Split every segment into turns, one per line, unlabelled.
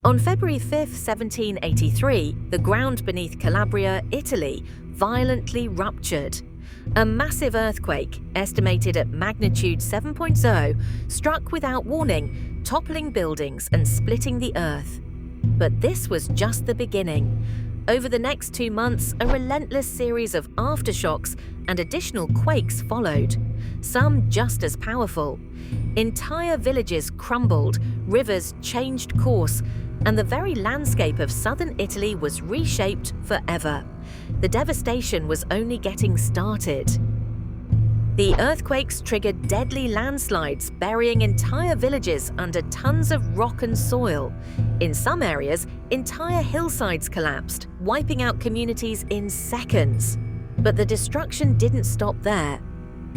On February 5, 1783, the ground beneath Calabria, Italy, violently ruptured. A massive earthquake, estimated at magnitude 7.0, struck without warning, toppling buildings and splitting the earth. But this was just the beginning. Over the next 2 months, a relentless series of aftershocks and additional quakes followed, some just as powerful. Entire villages crumbled, rivers changed course, and the very landscape of southern Italy was reshaped forever. The devastation was only getting started. The earthquakes triggered deadly landslides, burying entire villages under tons of rock and soil. In some areas, entire hillsides collapsed, wiping out communities in seconds. But the destruction didn't stop there.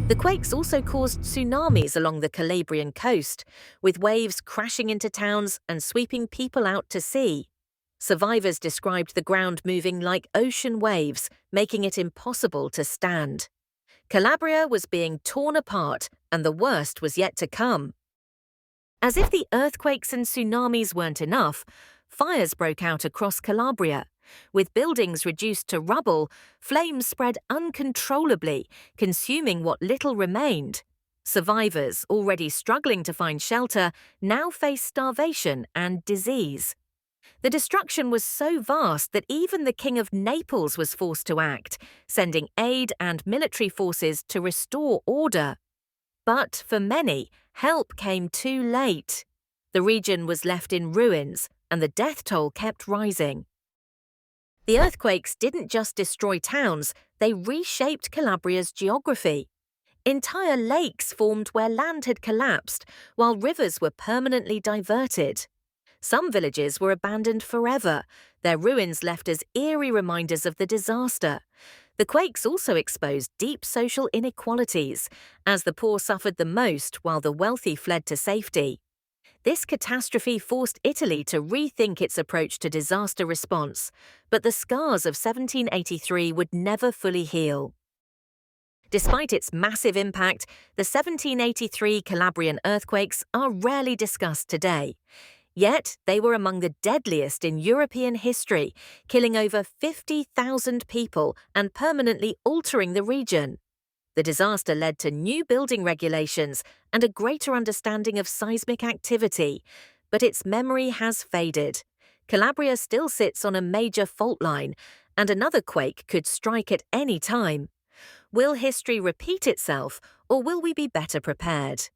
The quakes also caused tsunamis along the Calabrian coast, with waves crashing into towns and sweeping people out to sea. Survivors described the ground moving like ocean waves, making it impossible to stand. Calabria was being torn apart, and the worst was yet to come. As if the earthquakes and tsunamis weren't enough, fires broke out across Calabria. With buildings reduced to rubble, flames spread uncontrollably, consuming what little remained. Survivors, already struggling to find shelter, now faced starvation and disease. The destruction was so vast that even the King of Naples was forced to act, sending aid and military forces to restore order. But for many, help came too late. The region was left in ruins, and the death toll kept rising. The earthquakes didn't just destroy towns, they reshaped Calabria's geography. Entire lakes formed where land had collapsed, while rivers were permanently diverted. Some villages were abandoned forever, their ruins left as eerie reminders of the disaster. The quakes also exposed deep social inequalities, as the poor suffered the most while the wealthy fled to safety. This catastrophe forced Italy to rethink its approach to disaster response, but the scars of 1783 would never fully heal. Despite its massive impact, the 1783 Calabrian earthquakes are rarely discussed today. Yet, they were among the deadliest in European history, killing over 50,000 people and permanently altering the region. The disaster led to new building regulations and a greater understanding of seismic activity, but its memory has faded. Calabria still sits on a major fault line, and another quake could strike at any time. Will history repeat itself, or will we be better prepared?